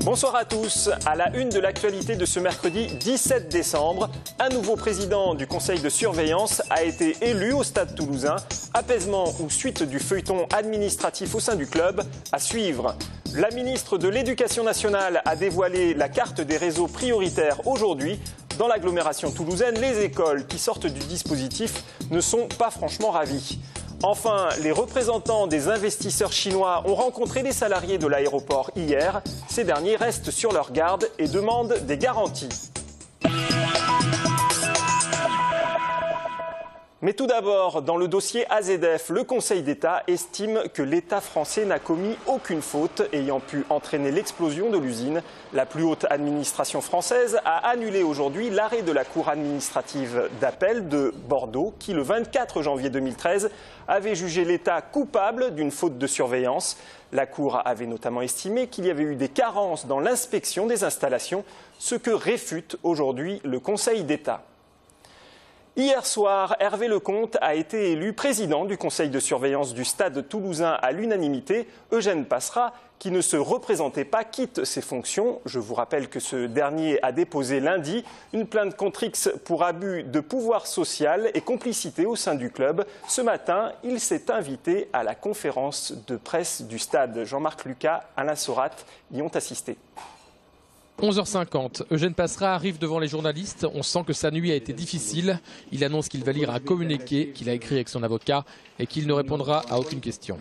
Bonsoir à tous. À la une de l'actualité de ce mercredi 17 décembre, un nouveau président du conseil de surveillance a été élu au Stade Toulousain. Apaisement ou suite du feuilleton administratif au sein du club à suivre. La ministre de l'Éducation nationale a dévoilé la carte des réseaux prioritaires aujourd'hui. Dans l'agglomération toulousaine, les écoles qui sortent du dispositif ne sont pas franchement ravies. Enfin, les représentants des investisseurs chinois ont rencontré les salariés de l'aéroport hier. Ces derniers restent sur leur garde et demandent des garanties. Mais tout d'abord, dans le dossier AZF, le Conseil d'État estime que l'État français n'a commis aucune faute ayant pu entraîner l'explosion de l'usine. La plus haute administration française a annulé aujourd'hui l'arrêt de la Cour administrative d'appel de Bordeaux qui, le 24 janvier 2013, avait jugé l'État coupable d'une faute de surveillance. La Cour avait notamment estimé qu'il y avait eu des carences dans l'inspection des installations, ce que réfute aujourd'hui le Conseil d'État. Hier soir, Hervé Lecomte a été élu président du conseil de surveillance du Stade Toulousain à l'unanimité. Eugène Passera, qui ne se représentait pas, quitte ses fonctions. Je vous rappelle que ce dernier a déposé lundi une plainte contre X pour abus de pouvoir social et complicité au sein du club. Ce matin, il s'est invité à la conférence de presse du Stade. Jean-Marc Lucas, Alain Sorat y ont assisté. 11h50, Eugène Passera arrive devant les journalistes. On sent que sa nuit a été difficile. Il annonce qu'il va lire un communiqué qu'il a écrit avec son avocat et qu'il ne répondra à aucune question.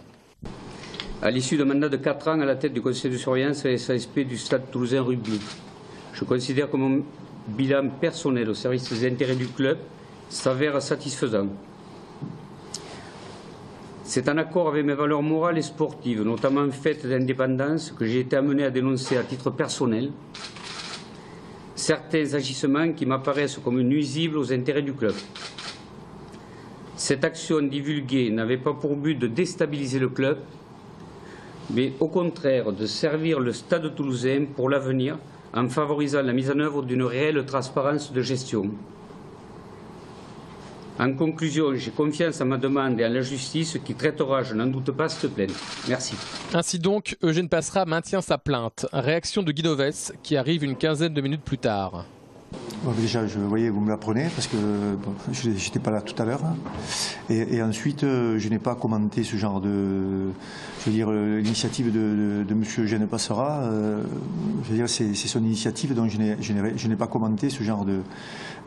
À l'issue d'un mandat de 4 ans à la tête du conseil de surveillance et SASP du Stade Toulousain Rugby, je considère que mon bilan personnel au service des intérêts du club s'avère satisfaisant. C'est en accord avec mes valeurs morales et sportives, notamment faites d'indépendance, que j'ai été amené à dénoncer à titre personnel certains agissements qui m'apparaissent comme nuisibles aux intérêts du club. Cette action divulguée n'avait pas pour but de déstabiliser le club, mais au contraire de servir le Stade toulousain pour l'avenir en favorisant la mise en œuvre d'une réelle transparence de gestion. En conclusion, j'ai confiance en ma demande et en la justice qui traitera, je n'en doute pas, cette plainte. Merci. Ainsi donc, Eugène Passera maintient sa plainte. Réaction de Guy Novès qui arrive une quinzaine de minutes plus tard. Bon, déjà, je voyais, vous me l'apprenez parce que bon, je n'étais pas là tout à l'heure. Et ensuite, je n'ai pas commenté ce genre de... Je veux dire, l'initiative de M. Eugène Passera, je veux dire, c'est son initiative, donc je n'ai pas commenté ce genre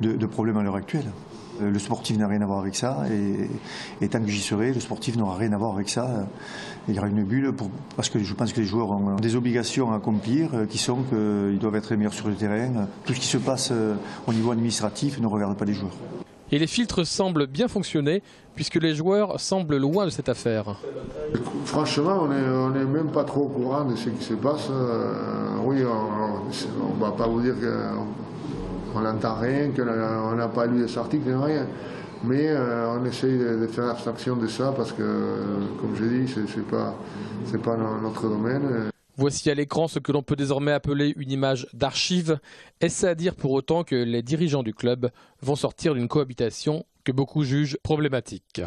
de problème à l'heure actuelle. Le sportif n'a rien à voir avec ça et tant que j'y serai, le sportif n'aura rien à voir avec ça. Il y aura une bulle parce que je pense que les joueurs ont des obligations à accomplir qui sont qu'ils doivent être les meilleurs sur le terrain. Tout ce qui se passe au niveau administratif ne regarde pas les joueurs. Et les filtres semblent bien fonctionner puisque les joueurs semblent loin de cette affaire. Franchement, on n'est même pas trop au courant de ce qui se passe. Oui, on ne va pas vous dire qu'on n'entend rien, qu'on n'a pas lu les articles, rien. Mais on essaye de faire abstraction de ça parce que, comme je dis, c'est pas notre domaine. Voici à l'écran ce que l'on peut désormais appeler une image d'archive. Est-ce à dire pour autant que les dirigeants du club vont sortir d'une cohabitation que beaucoup jugent problématique ?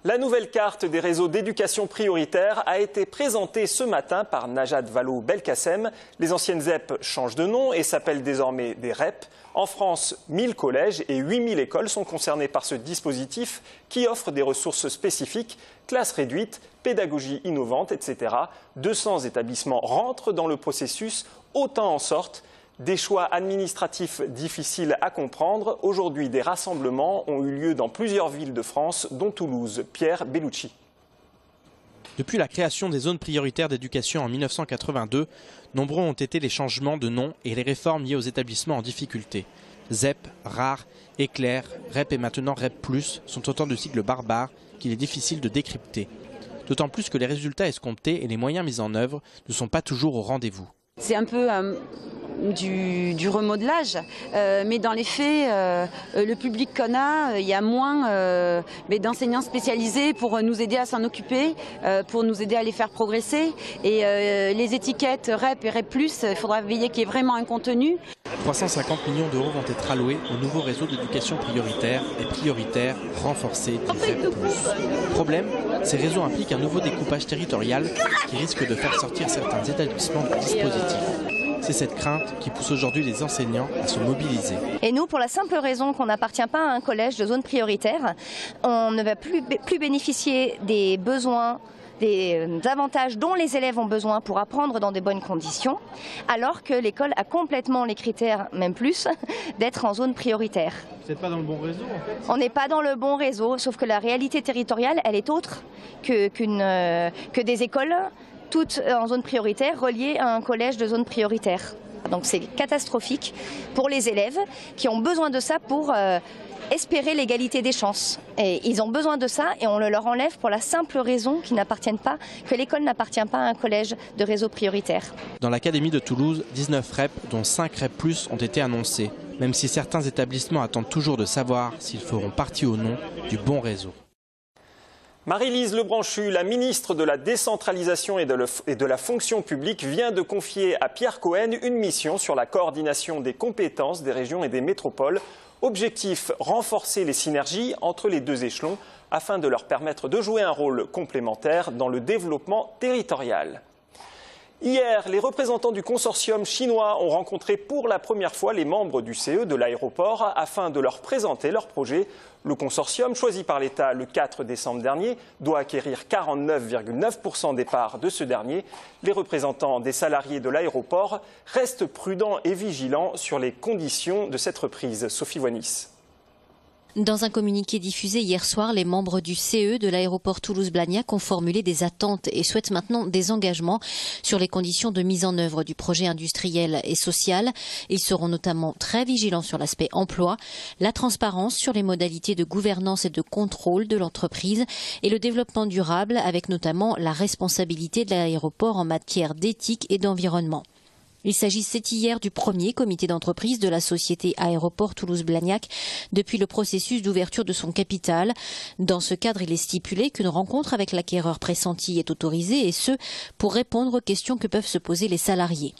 La nouvelle carte des réseaux d'éducation prioritaire a été présentée ce matin par Najat Vallaud-Belkacem. Les anciennes ZEP changent de nom et s'appellent désormais des REP. En France, 1000 collèges et 8000 écoles sont concernés par ce dispositif qui offre des ressources spécifiques, classes réduites, pédagogie innovante, etc. 200 établissements rentrent dans le processus, autant en sortent. Des choix administratifs difficiles à comprendre. Aujourd'hui, des rassemblements ont eu lieu dans plusieurs villes de France, dont Toulouse. Pierre Bellucci. Depuis la création des zones prioritaires d'éducation en 1982, nombreux ont été les changements de nom et les réformes liées aux établissements en difficulté. ZEP, RAR, Éclair, REP et maintenant REP+, sont autant de sigles barbares qu'il est difficile de décrypter. D'autant plus que les résultats escomptés et les moyens mis en œuvre ne sont pas toujours au rendez-vous. C'est un peu du remodelage, mais dans les faits, le public qu'on a, il y a moins d'enseignants spécialisés pour nous aider à s'en occuper, pour nous aider à les faire progresser. Et les étiquettes REP et REP+, il faudra veiller qu'il y ait vraiment un contenu. 350 millions d'euros vont être alloués au nouveau réseau d'éducation prioritaire et prioritaire renforcé des REP+. Problème, ces réseaux impliquent un nouveau découpage territorial qui risque de faire sortir certains établissements du dispositif. C'est cette crainte qui pousse aujourd'hui les enseignants à se mobiliser. Et nous, pour la simple raison qu'on n'appartient pas à un collège de zone prioritaire, on ne va plus bénéficier des besoins, des avantages dont les élèves ont besoin pour apprendre dans de bonnes conditions, alors que l'école a complètement les critères, même plus, d'être en zone prioritaire. Vous n'êtes pas dans le bon réseau en fait ? On n'est pas dans le bon réseau, sauf que la réalité territoriale, elle est autre que des écoles, toutes en zone prioritaire, reliées à un collège de zone prioritaire. Donc c'est catastrophique pour les élèves qui ont besoin de ça pour espérer l'égalité des chances. Et ils ont besoin de ça et on le leur enlève pour la simple raison que l'école n'appartient pas à un collège de réseau prioritaire. Dans l'académie de Toulouse, 19 REP, dont 5 REP+, ont été annoncés, même si certains établissements attendent toujours de savoir s'ils feront partie ou non du bon réseau. Marie-Lise Lebranchu, la ministre de la décentralisation et de la fonction publique, vient de confier à Pierre Cohen une mission sur la coordination des compétences des régions et des métropoles. Objectif, renforcer les synergies entre les deux échelons afin de leur permettre de jouer un rôle complémentaire dans le développement territorial. Hier, les représentants du consortium chinois ont rencontré pour la première fois les membres du CE de l'aéroport afin de leur présenter leur projet. Le consortium, choisi par l'État le 4 décembre dernier, doit acquérir 49,9% des parts de ce dernier. Les représentants des salariés de l'aéroport restent prudents et vigilants sur les conditions de cette reprise. Sophie Voinis. Dans un communiqué diffusé hier soir, les membres du CE de l'aéroport Toulouse-Blagnac ont formulé des attentes et souhaitent maintenant des engagements sur les conditions de mise en œuvre du projet industriel et social. Ils seront notamment très vigilants sur l'aspect emploi, la transparence sur les modalités de gouvernance et de contrôle de l'entreprise et le développement durable avec notamment la responsabilité de l'aéroport en matière d'éthique et d'environnement. Il s'agissait hier du premier comité d'entreprise de la société Aéroport Toulouse-Blagnac depuis le processus d'ouverture de son capital. Dans ce cadre, il est stipulé qu'une rencontre avec l'acquéreur pressenti est autorisée et ce, pour répondre aux questions que peuvent se poser les salariés.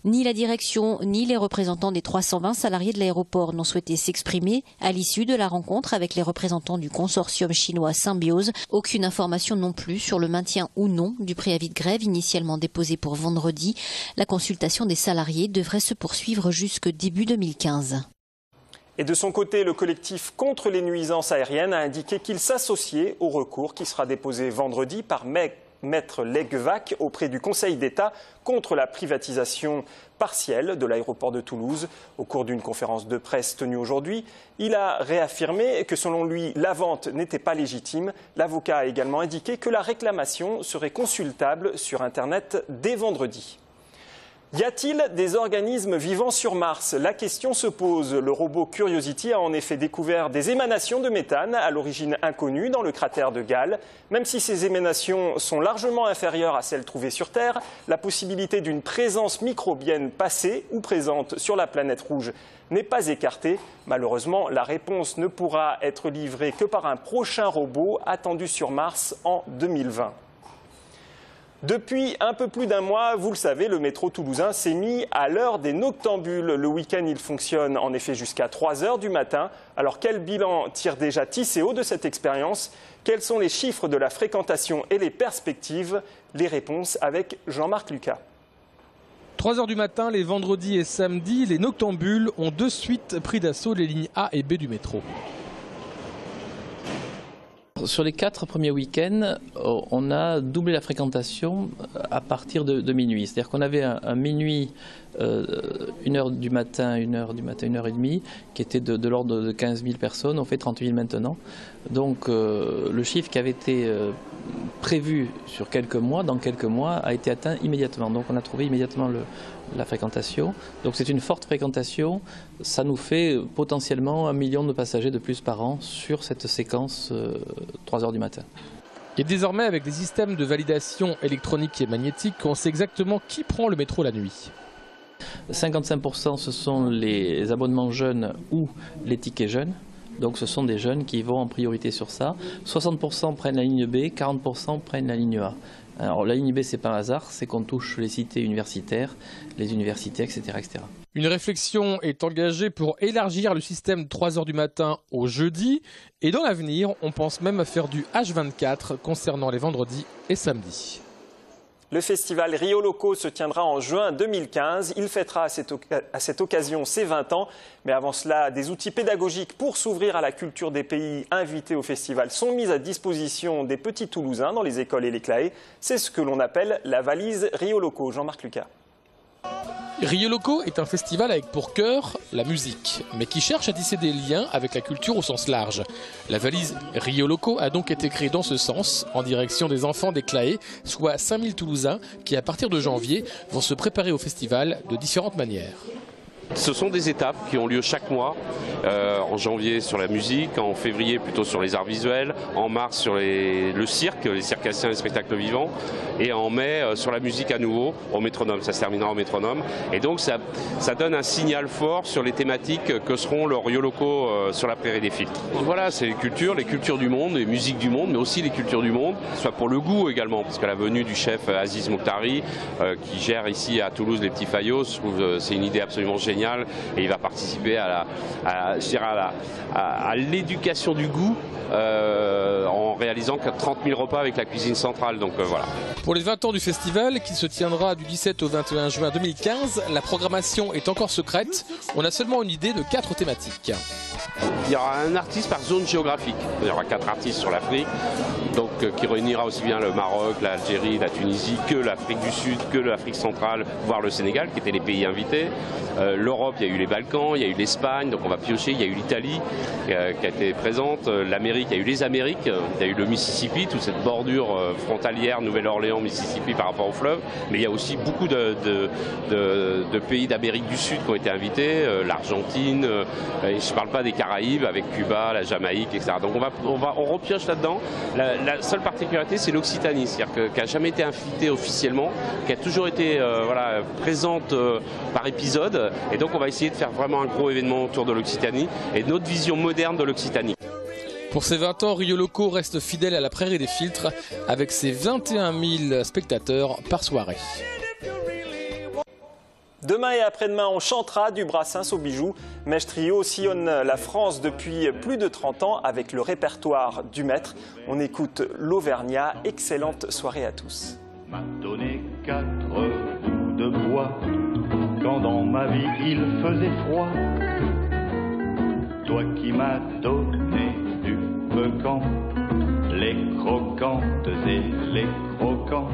Ni la direction, ni les représentants des 320 salariés de l'aéroport n'ont souhaité s'exprimer à l'issue de la rencontre avec les représentants du consortium chinois Symbiose. Aucune information non plus sur le maintien ou non du préavis de grève initialement déposé pour vendredi. La consultation des salariés devrait se poursuivre jusque début 2015. Et de son côté, le collectif contre les nuisances aériennes a indiqué qu'il s'associait au recours qui sera déposé vendredi par Maître Legvac auprès du Conseil d'État contre la privatisation partielle de l'aéroport de Toulouse. Au cours d'une conférence de presse tenue aujourd'hui, il a réaffirmé que selon lui, la vente n'était pas légitime. L'avocat a également indiqué que la réclamation serait consultable sur Internet dès vendredi. Y a-t-il des organismes vivants sur Mars? La question se pose. Le robot Curiosity a en effet découvert des émanations de méthane à l'origine inconnue dans le cratère de Gale. Même si ces émanations sont largement inférieures à celles trouvées sur Terre, la possibilité d'une présence microbienne passée ou présente sur la planète rouge n'est pas écartée. Malheureusement, la réponse ne pourra être livrée que par un prochain robot attendu sur Mars en 2020. Depuis un peu plus d'un mois, vous le savez, le métro toulousain s'est mis à l'heure des noctambules. Le week-end, il fonctionne en effet jusqu'à 3 h du matin. Alors quel bilan tire déjà Tisséo de cette expérience? Quels sont les chiffres de la fréquentation et les perspectives? Les réponses avec Jean-Marc Lucas. 3 h du matin, les vendredis et samedis, les noctambules ont de suite pris d'assaut les lignes A et B du métro. Sur les 4 premiers week-ends, on a doublé la fréquentation à partir de minuit. C'est-à-dire qu'on avait un minuit, 1h du matin, 1h30, qui était de l'ordre de 15 000 personnes. On fait 30 000 maintenant. Donc le chiffre qui avait été prévu sur quelques mois, dans quelques mois, a été atteint immédiatement. Donc on a trouvé immédiatement la fréquentation. Donc c'est une forte fréquentation. Ça nous fait potentiellement 1 million de passagers de plus par an sur cette séquence 3 h du matin. Et désormais, avec des systèmes de validation électronique et magnétique, on sait exactement qui prend le métro la nuit. 55% ce sont les abonnements jeunes ou les tickets jeunes. Donc ce sont des jeunes qui vont en priorité sur ça. 60% prennent la ligne B, 40% prennent la ligne A. Alors la ligne B, c'est pas un hasard, c'est qu'on touche les cités universitaires, les universités, etc., etc. Une réflexion est engagée pour élargir le système 3h du matin au jeudi. Et dans l'avenir, on pense même à faire du H24 concernant les vendredis et samedis. Le festival Rio Loco se tiendra en juin 2015. Il fêtera à cette occasion ses 20 ans. Mais avant cela, des outils pédagogiques pour s'ouvrir à la culture des pays invités au festival sont mis à disposition des petits Toulousains dans les écoles et les CLAE. C'est ce que l'on appelle la valise Rio Loco. Jean-Marc Lucas. Rio Loco est un festival avec pour cœur la musique, mais qui cherche à tisser des liens avec la culture au sens large. La valise Rio Loco a donc été créée dans ce sens, en direction des enfants des CLAE, soit 5000 Toulousains qui, à partir de janvier, vont se préparer au festival de différentes manières. Ce sont des étapes qui ont lieu chaque mois, en janvier sur la musique, en février plutôt sur les arts visuels, en mars sur le cirque, les circassiens, les spectacles vivants, et en mai sur la musique à nouveau, au métronome, ça se terminera au métronome. Et donc ça donne un signal fort sur les thématiques que seront leurs Rio Locaux sur la prairie des filtres. Voilà, c'est les cultures du monde, les musiques du monde, mais aussi les cultures du monde, soit pour le goût également, parce que la venue du chef Aziz Mokhtari, qui gère ici à Toulouse les Petits Fayots, je trouve c'est une idée absolument géniale. Et il va participer à l'éducation du goût en réalisant 30 000 repas avec la cuisine centrale. Donc voilà. Pour les 20 ans du festival, qui se tiendra du 17 au 21 juin 2015, la programmation est encore secrète. On a seulement une idée de 4 thématiques. Il y aura un artiste par zone géographique. Il y aura 4 artistes sur l'Afrique, donc qui réunira aussi bien le Maroc, l'Algérie, la Tunisie, que l'Afrique du Sud, que l'Afrique centrale, voire le Sénégal, qui étaient les pays invités. L'Europe, il y a eu les Balkans, il y a eu l'Espagne, donc on va piocher. Il y a eu l'Italie qui a été présente. L'Amérique, il y a eu les Amériques, il y a eu le Mississippi, toute cette bordure frontalière Nouvelle-Orléans, Mississippi par rapport au fleuve. Mais il y a aussi beaucoup de pays d'Amérique du Sud qui ont été invités, l'Argentine, et je ne parle pas des Caraïbes avec Cuba, la Jamaïque, etc. Donc on repioche là-dedans. La seule particularité, c'est l'Occitanie, c'est-à-dire qui n'a jamais été invitée officiellement, qui a toujours été présente par épisode. Et donc on va essayer de faire vraiment un gros événement autour de l'Occitanie et de notre vision moderne de l'Occitanie. Pour ces 20 ans, Rio Loco reste fidèle à la prairie des filtres avec ses 21 000 spectateurs par soirée. Demain et après-demain, on chantera du Brassens au bijou. Mèche Trio sillonne la France depuis plus de 30 ans avec le répertoire du maître. On écoute l'Auvergnat. Excellente soirée à tous. M'a donné 4 bouts de bois quand dans ma vie il faisait froid. Toi qui m'as donné du feu quand les croquantes et les croquants